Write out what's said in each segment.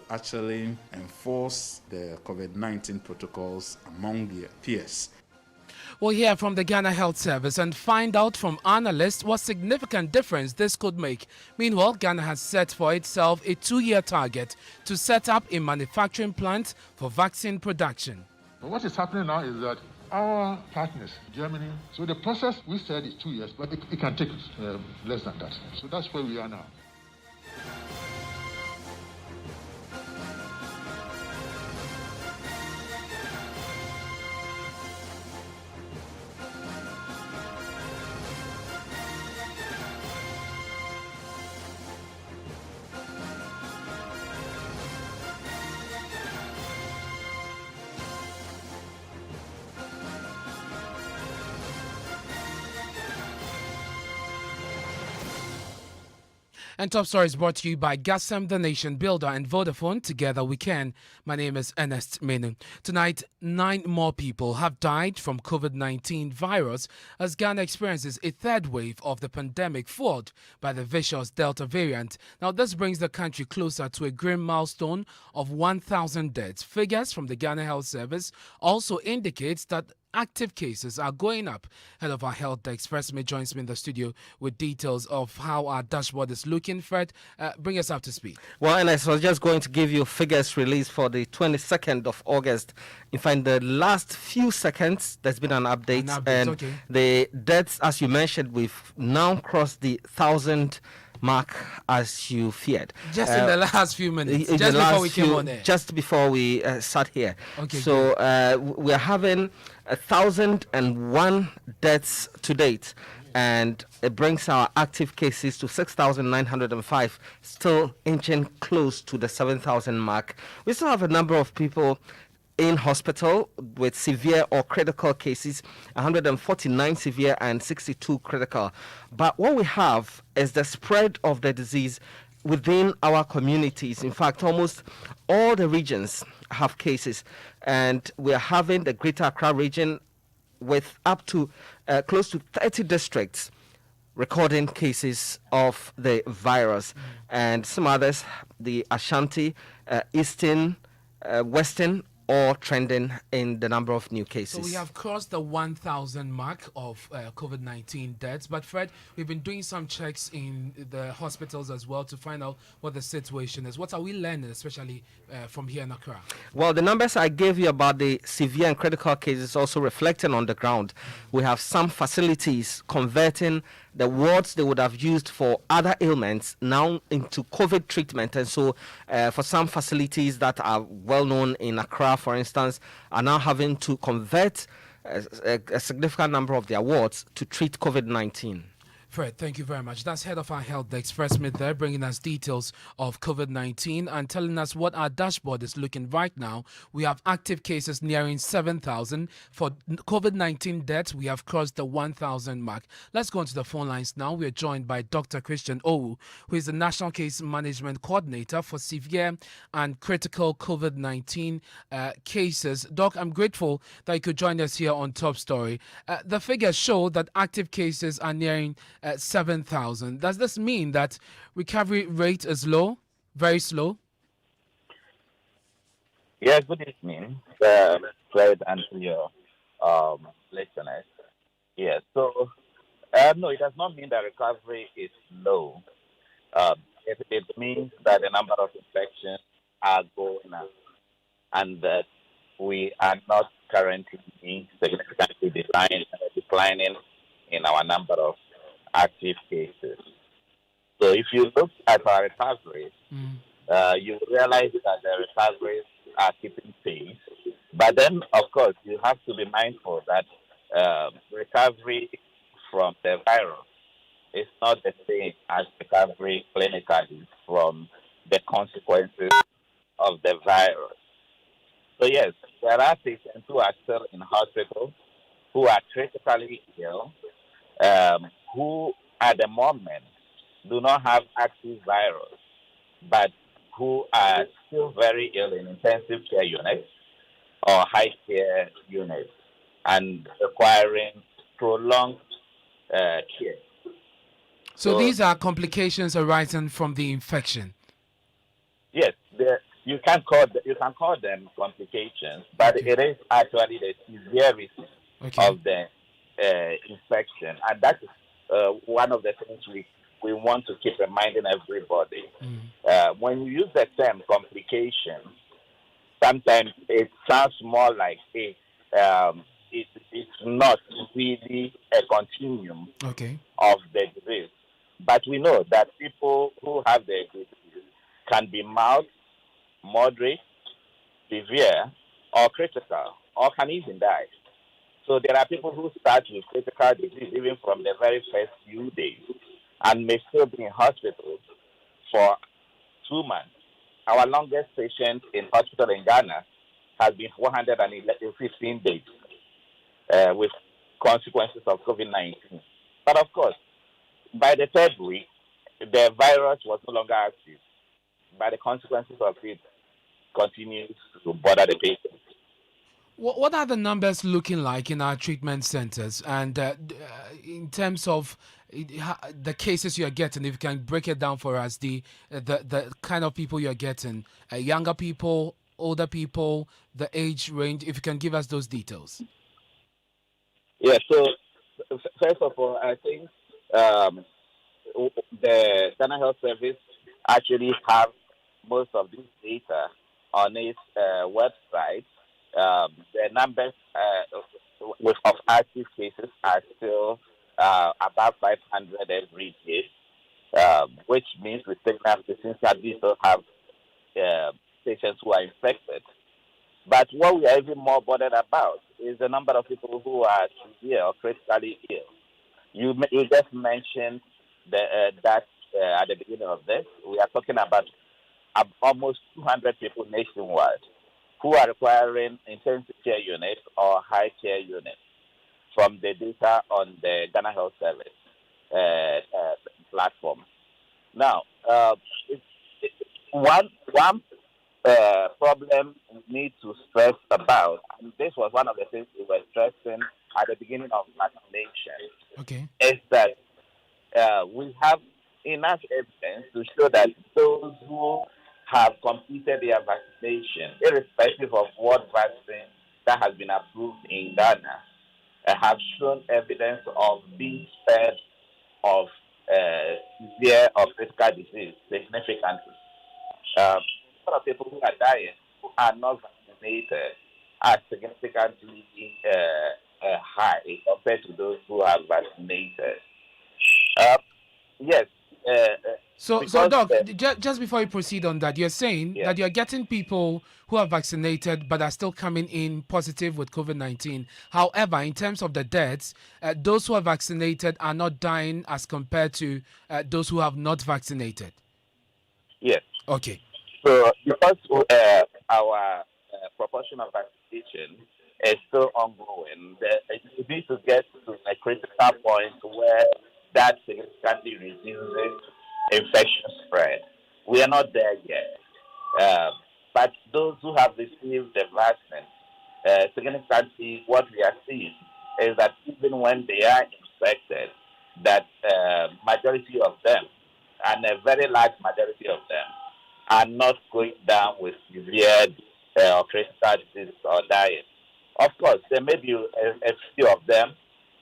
actually enforce the COVID-19 protocols among their peers. We'll hear from the Ghana Health Service and find out from analysts what significant difference this could make. Meanwhile, Ghana has set for itself a 2-year target to set up a manufacturing plant for vaccine production. What is happening now is that our partners, Germany, so the process we said is 2 years, but it can take less than that. So that's where we are now. And Top Story is brought to you by Gasem, the Nation Builder, and Vodafone. Together we can. My name is Ernest Manu. Tonight, 9 more people have died from COVID-19 virus as Ghana experiences a third wave of the pandemic fueled by the vicious Delta variant. Now, this brings the country closer to a grim milestone of 1,000 deaths. Figures from the Ghana Health Service also indicates that active cases are going up. Head of our health desk, First Mate, joins me in the studio with details of how our dashboard is looking. Fred, bring us up to speed. Well, and I was just going to give you figures released for the 22nd of August. In fact, the last few seconds, there's been an update. And okay. The deaths, as you mentioned, we've now crossed the 1,000 mark as you feared. Just in the last few minutes, just before we came on air. Just before we sat here. Okay, so we are having 1,001 deaths to date, and it brings our active cases to 6,905, still inching close to the 7,000 mark. We still have a number of people in hospital with severe or critical cases, 149 severe and 62 critical. But what we have is the spread of the disease within our communities. In fact, almost all the regions have cases, and we are having the Greater Accra region with up to close to 30 districts recording cases of the virus, and some others, the Ashanti, Eastern, Western, all trending in the number of new cases. So we have crossed the 1,000 mark of COVID-19 deaths. But Fred, we've been doing some checks in the hospitals as well to find out what the situation is. What are we learning, especially from here in Accra? Well, the numbers I gave you about the severe and critical cases also reflecting on the ground. We have some facilities converting the wards they would have used for other ailments now into COVID treatment. And so for some facilities that are well known in Accra, for instance, are now having to convert a significant number of their wards to treat COVID-19. Fred, thank you very much. That's head of our health desk, First Mate, there, bringing us details of COVID-19 and telling us what our dashboard is looking right now. We have active cases nearing 7,000. For COVID-19 deaths, we have crossed the 1,000 mark. Let's go on to the phone lines now. We are joined by Dr. Christian Owu, who is the National Case Management Coordinator for severe and critical COVID-19 cases. Doc, I'm grateful that you could join us here on Top Story. The figures show that active cases are nearing 7,000. Does this mean that recovery rate is low, very slow? Yeah, good evening, Fred, and to your listeners. Yeah, so no, it does not mean that recovery is low. It means that the number of infections are going up, and that we are not currently significantly declining in our number of active cases. So if you look at our recoveries, you realize that the recoveries are keeping pace. But then, of course, you have to be mindful that recovery from the virus is not the same as recovery clinically from the consequences of the virus. So yes, there are patients who are still in hospital, who are critically ill, who at the moment do not have active virus, but who are still very ill in intensive care units or high care units and requiring prolonged care. So these are complications arising from the infection? Yes, you can call them complications, but Okay. it is actually the severity Okay. of the infection, and that is one of the things we want to keep reminding everybody. When you use the term complication, sometimes it sounds more like it's not really a continuum Okay. of the disease. But we know that people who have the disease can be mild, moderate, severe, or critical, or can even die. So there are people who start with critical disease even from the very first few days and may still be in hospital for 2 months. Our longest patient in hospital in Ghana has been 115 days with consequences of COVID-19. But of course, by the third week, the virus was no longer active, but the consequences of it continues to bother the patient. What are the numbers looking like in our treatment centers? And in terms of the cases you're getting, if you can break it down for us, the kind of people you're getting, younger people, older people, the age range, if you can give us those details. Yeah, so first of all, I think the Ghana Health Service actually have most of this data on its website. The numbers of active cases are still about 500 every day, which means we still have patients who are infected. But what we are even more bothered about is the number of people who are severe or critically ill. You just mentioned that at the beginning of this, we are talking about almost 200 people nationwide who are requiring intensive care units or high care units from the data on the Ghana Health Service platform. Now, one problem we need to stress about, and this was one of the things we were stressing at the beginning of vaccination, Okay. is that we have enough evidence to show that those who have completed their vaccination, irrespective of what vaccine that has been approved in Ghana, have shown evidence of being spared of severe or critical disease significantly. A lot of people who are dying who are not vaccinated are significantly high compared to those who are vaccinated. Yes. So, Because Doc, just before you proceed on that, you're saying yeah. that you're getting people who are vaccinated but are still coming in positive with COVID-19. However, in terms of the deaths, those who are vaccinated are not dying as compared to those who have not vaccinated. Yes. Okay. So because our proportion of vaccination is still ongoing, you need to get to a critical point where that significantly reduces infection spread. We are not there yet. But those who have received the vaccine, significantly what we are seeing is that even when they are infected, that majority of them, and a very large majority of them, are not going down with severe or critical disease or dying. Of course, there may be a few of them,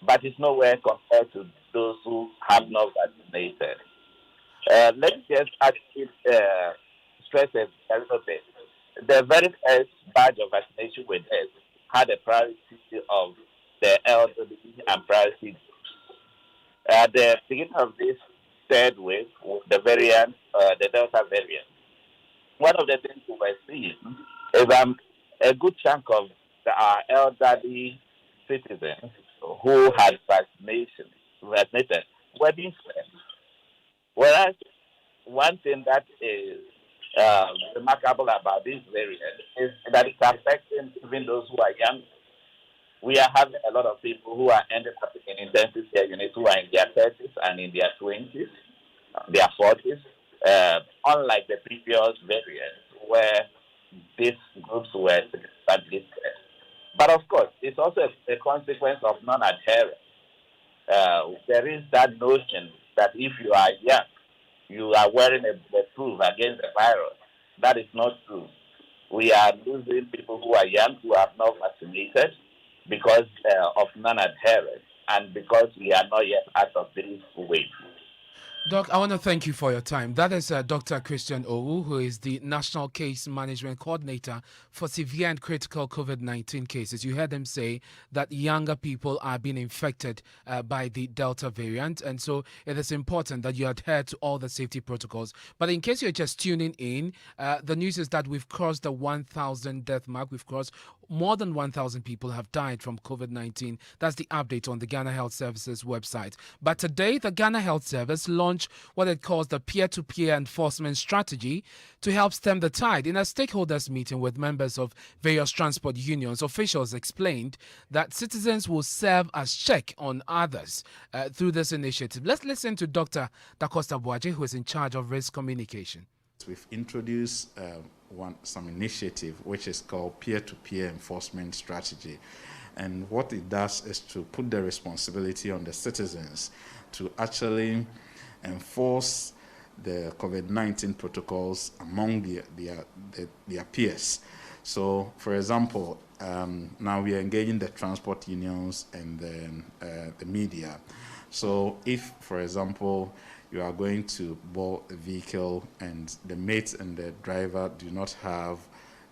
but it's nowhere compared to those who have not vaccinated. Let's just actually stress it a little bit. The very first batch of vaccination with us had a priority of the elderly and priority groups. At the beginning of this third wave, with the variant, the Delta variant, one of the things we were seeing is a good chunk of our elderly citizens who had vaccinated were being spared. Whereas one thing that is remarkable about this variant is that it's affecting even those who are young. We are having a lot of people who are ended up in intensive care units who are in their 30s and in their 20s, their 40s, unlike the previous variants where these groups were significantly spread. But of course, it's also a consequence of non-adherence. There is that notion that if you are young, you are wearing a bulletproof against the virus. That is not true. we are losing people who are young, who are not vaccinated because of non-adherence and because we are not yet out of this wave. Doc, I want to thank you for your time. That is Dr. Christian Owu, who is the National Case Management Coordinator for severe and critical COVID-19 cases. You heard him say that younger people are being infected by the Delta variant, and so it is important that you adhere to all the safety protocols. But in case you're just tuning in, the news is that we've crossed the 1,000 death mark. We've crossed more than 1,000 people have died from COVID-19. That's the update on the Ghana Health Services website. But today, the Ghana Health Service launched what it calls the peer-to-peer enforcement strategy to help stem the tide. In a stakeholders meeting with members of various transport unions, officials explained that citizens will serve as check on others through this initiative. Let's listen to Dr. Dacosta Boaje, who is in charge of risk communication. We've introduced some initiative which is called peer-to-peer enforcement strategy, and what it does is to put the responsibility on the citizens to actually enforce the COVID-19 protocols among their peers. So, for example, now we are engaging the transport unions and the media. So if, for example, you are going to board a vehicle and the mate and the driver do not have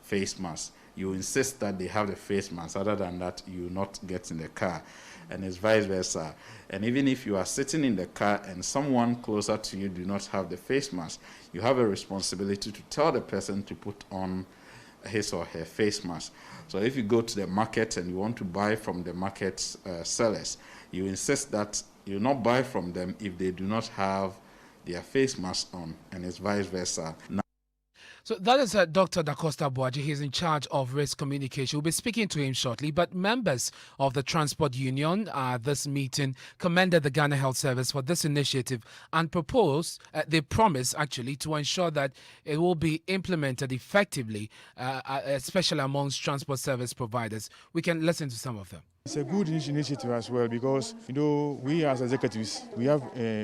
face masks, you insist that they have the face mask. Other than that, you will not get in the car, and it's vice versa. And even if you are sitting in the car and someone closer to you do not have the face mask, you have a responsibility to tell the person to put on his or her face mask. So if you go to the market and you want to buy from the market sellers, you insist that you not buy from them if they do not have their face mask on, and it's vice versa. So that is Dr. Dacosta Boaje. He's in charge of risk communication. We'll be speaking to him shortly. But members of the Transport Union this meeting commended the Ghana Health Service for this initiative and proposed, they promise actually, to ensure that it will be implemented effectively, especially amongst transport service providers. We can listen to some of them. It's a good initiative as well because, we as executives, we have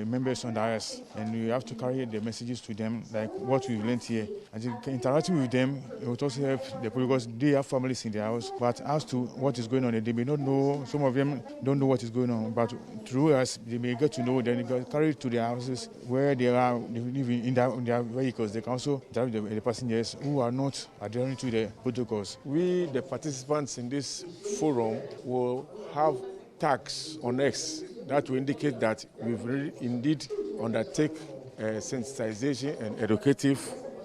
members under us and we have to carry the messages to them, like what we've learned here. And interacting with them, it will also help the people because they have families in their house. But as to what is going on, they may not know, some of them don't know what is going on, but through us, they may get to know, then they carry it to their houses where they are living in their vehicles. They can also drive the passengers who are not adhering to the protocols. We, the participants in this forum, will have tags on X that will indicate that we've really indeed undertake sensitization and educative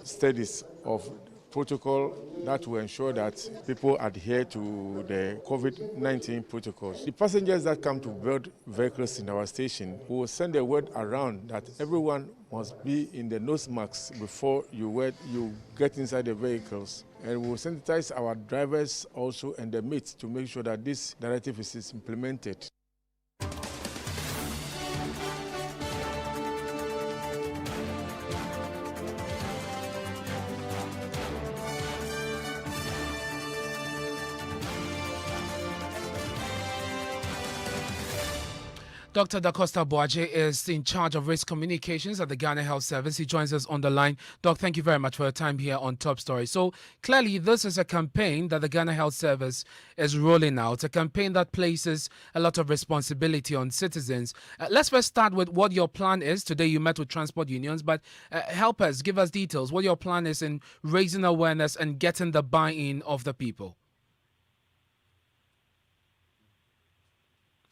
studies of protocol that will ensure that people adhere to the COVID-19 protocols. The passengers that come to board vehicles in our station will send a word around that everyone must be in the nose masks before you get inside the vehicles. And we'll sensitize our drivers also and the mates to make sure that this directive is implemented. Dr. Dacosta Boaje is in charge of risk communications at the Ghana Health Service. He joins us on the line. Doc, thank you very much for your time here on Top Story. So clearly, this is a campaign that the Ghana Health Service is rolling out, a campaign that places a lot of responsibility on citizens. Let's first start with what your plan is. Today, you met with transport unions, but help us, give us details, what your plan is in raising awareness and getting the buy-in of the people.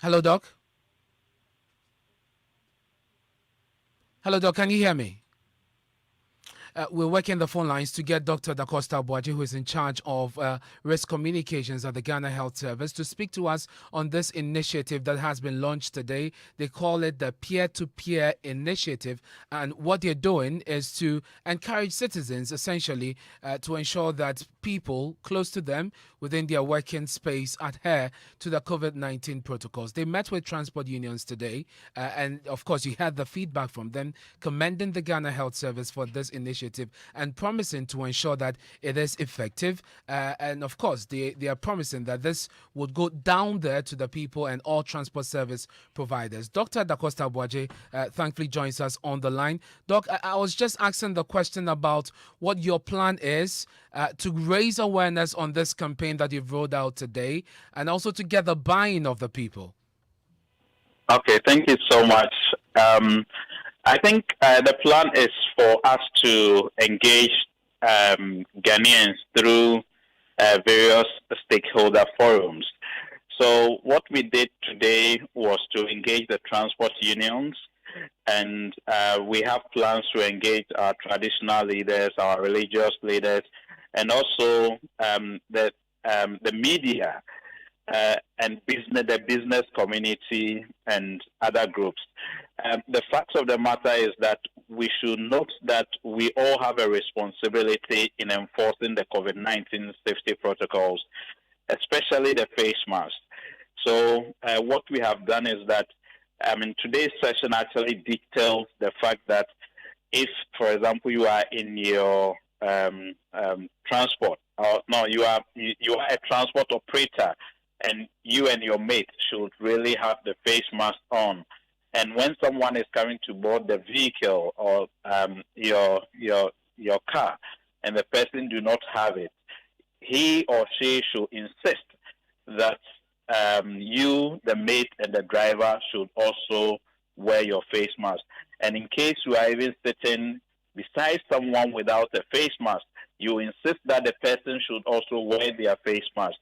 Hello, Doc. Hello, Doc. Can you hear me? We're working the phone lines to get Dr. Dacosta Boaje, who is in charge of risk communications at the Ghana Health Service, to speak to us on this initiative that has been launched today. They call it the peer-to-peer initiative. And what they're doing is to encourage citizens, essentially, to ensure that people close to them within their working space adhere to the COVID-19 protocols. They met with transport unions today. And, of course, you had the feedback from them commending the Ghana Health Service for this initiative. initiative and promising to ensure that it is effective. And of course, they are promising that this would go down there to the people and all transport service providers. Dr. Dacosta Boaje thankfully joins us on the line. Doc, I was just asking the question about what your plan is to raise awareness on this campaign that you've rolled out today and also to get the buy-in of the people. Okay, thank you so much. I think the plan is for us to engage Ghanaians through various stakeholder forums. So what we did today was to engage the transport unions, and we have plans to engage our traditional leaders, our religious leaders, and also the media and the business community and other groups. The fact of the matter is that we should note that we all have a responsibility in enforcing the COVID-19 safety protocols, especially the face mask. So what we have done is that today's session actually details the fact that if, for example, you are in your transport, or no, you are a transport operator, and you and your mate should really have the face mask on. And when someone is coming to board the vehicle or your car, and the person do not have it, he or she should insist that you, the mate, and the driver should also wear your face mask. And in case you are even sitting beside someone without a face mask, you insist that the person should also wear their face mask.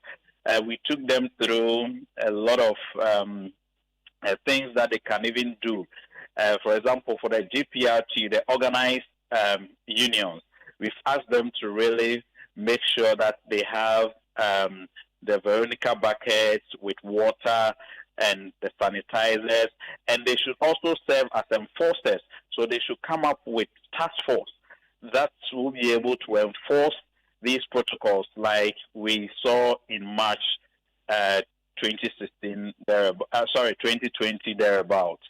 We took them through a lot of things that they can even do. For example, for the GPRT, the organized unions, we've asked them to really make sure that they have the Veronica buckets with water and the sanitizers, and they should also serve as enforcers. So they should come up with task force that will be able to enforce these protocols like we saw in March 2020 thereabouts.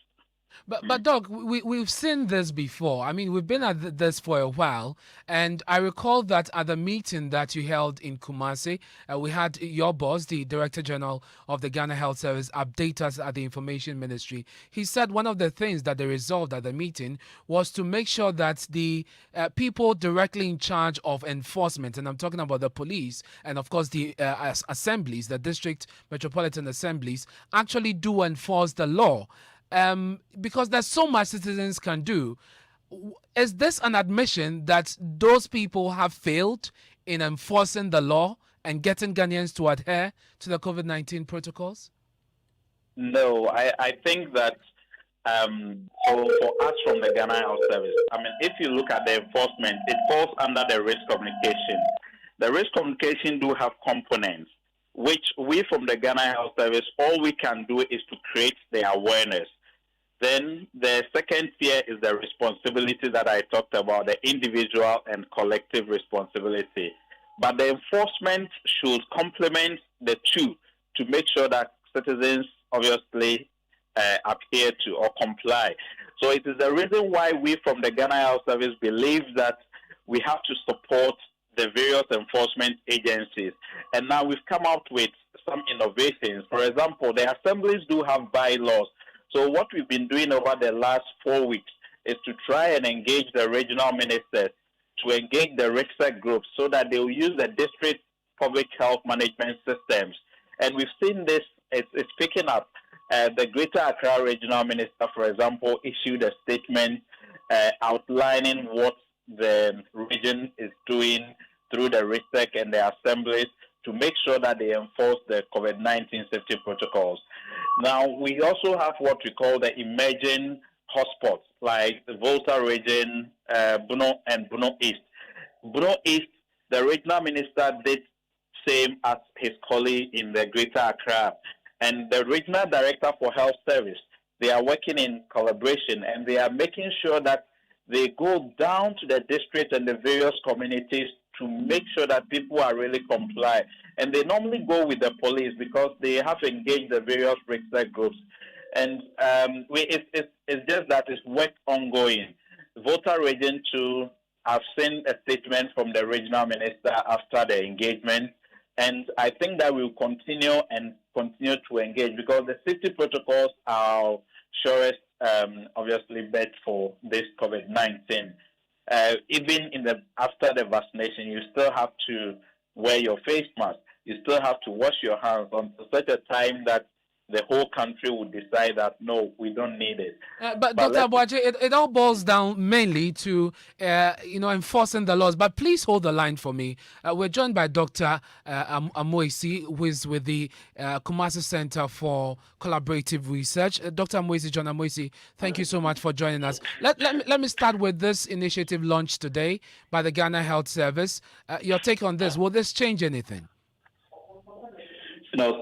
But Doc, we've seen this before. I mean, we've been at this for a while, and I recall that at the meeting that you held in Kumasi, we had your boss, the Director General of the Ghana Health Service, update us at the Information Ministry. He said one of the things that they resolved at the meeting was to make sure that the people directly in charge of enforcement, and I'm talking about the police and of course the assemblies, the district metropolitan assemblies, actually do enforce the law. Because there's so much citizens can do. Is this an admission that those people have failed in enforcing the law and getting Ghanaians to adhere to the COVID-19 protocols? No, I think that for us from the Ghana Health Service, if you look at the enforcement, it falls under the risk communication. The risk communication do have components, which we from the Ghana Health Service, all we can do is to create the awareness. Then the second tier is the responsibility that I talked about, the individual and collective responsibility. But the enforcement should complement the two to make sure that citizens obviously adhere to or comply. So it is the reason why we from the Ghana Health Service believe that we have to support the various enforcement agencies. And now we've come out with some innovations. For example, the assemblies do have bylaws. So what we've been doing over the last 4 weeks is to try and engage the regional ministers, to engage the RICSEC groups so that they will use the district public health management systems. And we've seen this, it's picking up. The Greater Accra Regional Minister, for example, issued a statement outlining what the region is doing through the RICSEC and the assemblies to make sure that they enforce the COVID-19 safety protocols. Now, we also have what we call the emerging hotspots, like the Volta region, Buno, and Buno East. Buno East, the regional minister did same as his colleague in the Greater Accra. And the regional director for health service, they are working in collaboration, and they are making sure that they go down to the district and the various communities to make sure that people are really comply. And they normally go with the police because they have engaged the various RICSEC groups. And it's just that it's work ongoing. Volta Region 2 I've seen a statement from the regional minister after the engagement, and I think that we'll continue to engage because the safety protocols are surest, obviously, bet for this COVID-19. Even after the vaccination, you still have to wear your face mask. You still have to wash your hands until such a time that the whole country would decide that no, we don't need it. But Dr. Abuaje, it all boils down mainly to enforcing the laws. But please hold the line for me. We're joined by Dr. Amoisi, who is with the Kumasi Center for Collaborative Research. Dr. Amoisi, John Amoisi, thank you so much for joining us. Let me start with this initiative launched today by the Ghana Health Service. Your take on this? Will this change anything?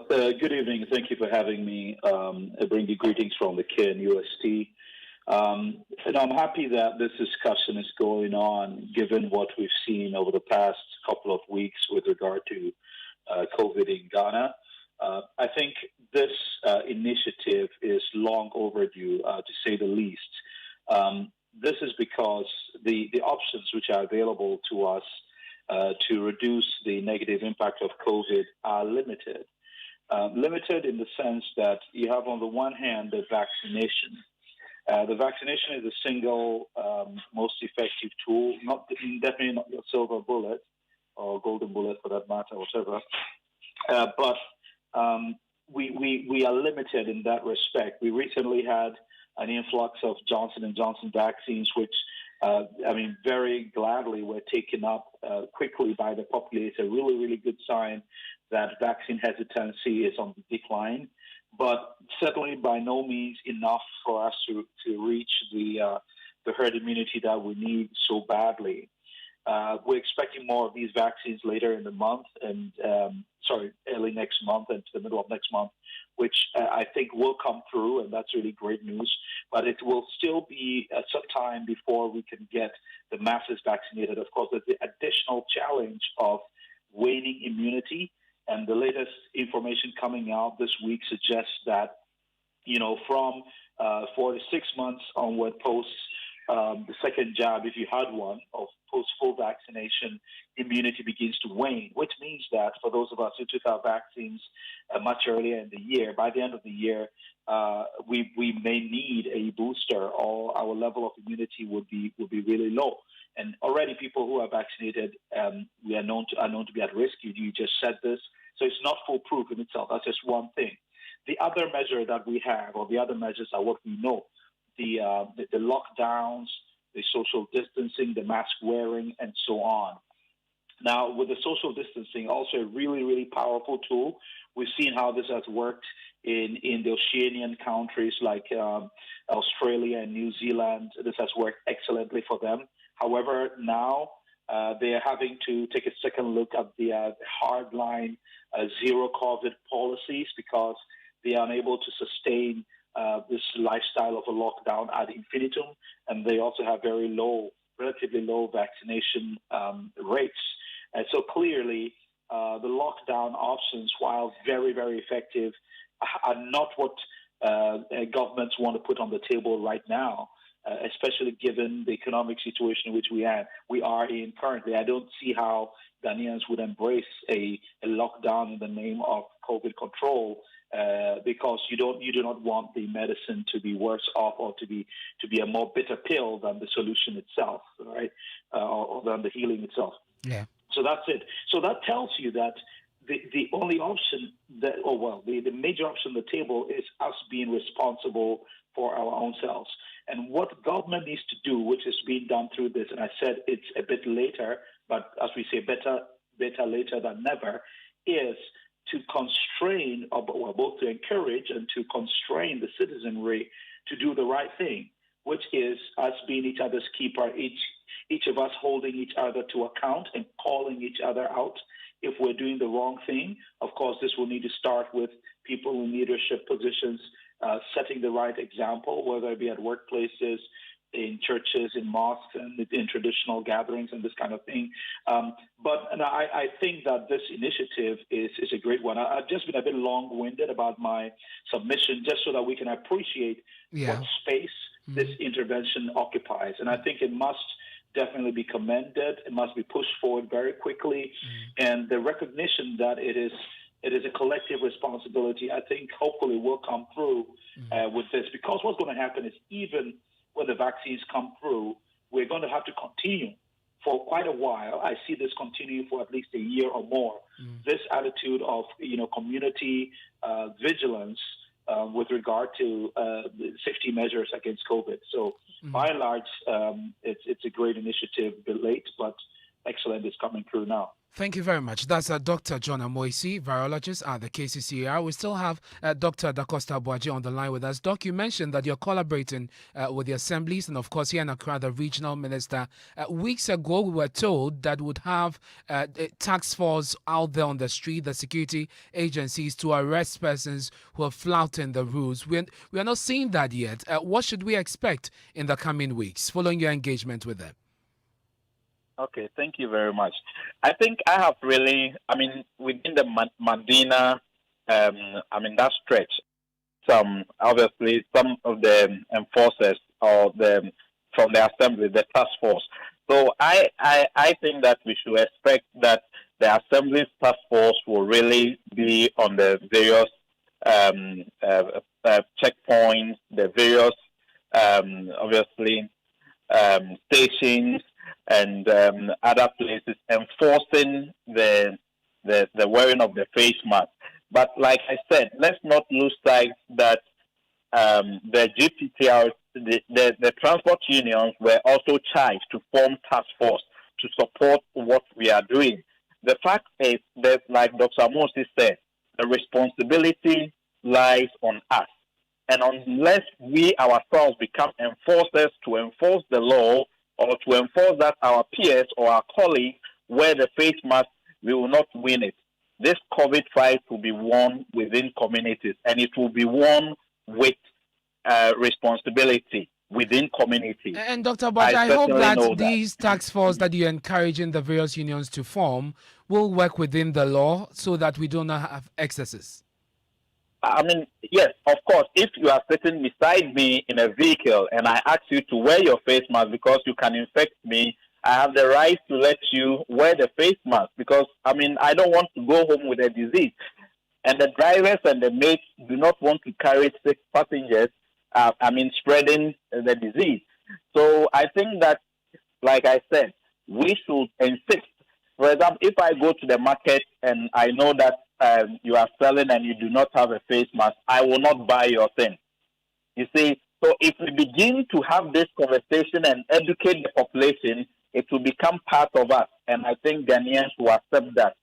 Good evening. Thank you for having me. I bring you greetings from the KNUST. I'm happy that this discussion is going on, given what we've seen over the past couple of weeks with regard to COVID in Ghana. I think this initiative is long overdue, to say the least. This is because the options which are available to us to reduce the negative impact of COVID are limited. Limited in the sense that you have, on the one hand, the vaccination. The vaccination is the single most effective tool, definitely not your silver bullet or golden bullet for that matter, whatever. But we are limited in that respect. We recently had an influx of Johnson & Johnson vaccines, which very gladly were taken up quickly by the populace. A really, really good sign that vaccine hesitancy is on the decline, but certainly by no means enough for us to reach the herd immunity that we need so badly. We're expecting more of these vaccines later in the month, early next month and to the middle of next month, which I think will come through, and that's really great news. But it will still be some time before we can get the masses vaccinated. Of course, there's the additional challenge of waning immunity, and the latest information coming out this week suggests that, from 4 to 6 months onward post the second jab, if you had one, of post full vaccination, immunity begins to wane, which means that for those of us who took our vaccines much earlier in the year, by the end of the year, we may need a booster, or our level of immunity would be really low. And already people who are vaccinated, we are known to be at risk. You just said this. So it's not foolproof in itself. That's just one thing. The other measure that we have, or the other measures, are what we know. The lockdowns, the social distancing, the mask wearing, and so on. Now, with the social distancing, also a really, really powerful tool. We've seen how this has worked in the Oceanian countries like Australia and New Zealand. This has worked excellently for them. However, now they are having to take a second look at the hardline zero COVID policies, because they are unable to sustain this lifestyle of a lockdown ad infinitum, and they also have relatively low vaccination rates. And so clearly, the lockdown options, while very, very effective, are not what governments want to put on the table right now, especially given the economic situation in which we are in currently. I don't see how Ghanaians would embrace a lockdown in the name of COVID control, because you do not want the medicine to be worse off, or to be a more bitter pill than the solution itself, right, or than the healing itself. Yeah. So that's it. So that tells you that the only option the major option on the table is us being responsible for our own selves. And what government needs to do, which is being done through this, and I said it's a bit later, but as we say, better later than never, is to constrain, or both to encourage and to constrain the citizenry to do the right thing, which is us being each other's keeper, each of us holding each other to account and calling each other out if we're doing the wrong thing. Of course, this will need to start with people in leadership positions setting the right example, whether it be at workplaces, in churches, in mosques, and in traditional gatherings and this kind of thing. But I think that this initiative is a great one. I've just been a bit long-winded about my submission, just so that we can appreciate what space this intervention occupies. And I think it must definitely be commended. It must be pushed forward very quickly, and the recognition that it is a collective responsibility, I think, hopefully will come through with this. Because what's going to happen is, even when the vaccines come through, we're going to have to continue for quite a while. I see this continue for at least a year or more. This attitude of community vigilance with regard to safety measures against COVID. So by and large, it's a great initiative, a bit late, but excellent is coming through now. Thank you very much. That's Dr. John Amoisi, virologist at the KCCR. We still have Dr. Dacosta Boaji on the line with us. Doc, you mentioned that you're collaborating with the assemblies and, of course, here in Accra, the regional minister. Weeks ago, we were told that would have a task force out there on the street, the security agencies, to arrest persons who are flouting the rules. We are not seeing that yet. What should we expect in the coming weeks following your engagement with them? Okay, thank you very much. I think I have really, within the Medina, that stretch, obviously some of the enforcers or from the assembly, the task force. So I think that we should expect that the assembly's task force will really be on the various checkpoints, the various, stations, and other places, enforcing the wearing of the face mask. But like I said, let's not lose sight that the GPTR, the transport unions were also charged to form task force to support what we are doing. The fact is that, like Dr. Moses said, the responsibility lies on us. And unless we ourselves become enforcers to enforce the law, or to enforce that our peers or our colleagues wear the face mask, we will not win it. This COVID fight will be won within communities, and it will be won with responsibility within communities. And Dr. Boaji, I hope that these task force that you're encouraging the various unions to form will work within the law so that we do not have excesses. Yes, of course. If you are sitting beside me in a vehicle and I ask you to wear your face mask because you can infect me, I have the right to let you wear the face mask because, I don't want to go home with a disease. And the drivers and the mates do not want to carry sick passengers, spreading the disease. So I think that, like I said, we should insist. For example, if I go to the market and I know that you are selling and you do not have a face mask, I will not buy your thing. You see, so if we begin to have this conversation and educate the population, it will become part of us. And I think Ghanaians will accept that.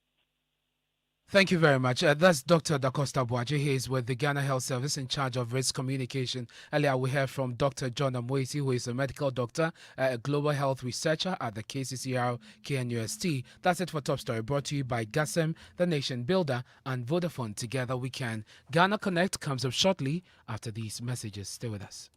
Thank you very much. That's Dr. Dacosta Boaji. He is with the Ghana Health Service in charge of risk communication. Earlier, we heard from Dr. John Amoisi, who is a medical doctor, a global health researcher at the KCCR KNUST. That's it for Top Story, brought to you by GASEM, the Nation Builder, and Vodafone. Together we can. Ghana Connect comes up shortly after these messages. Stay with us.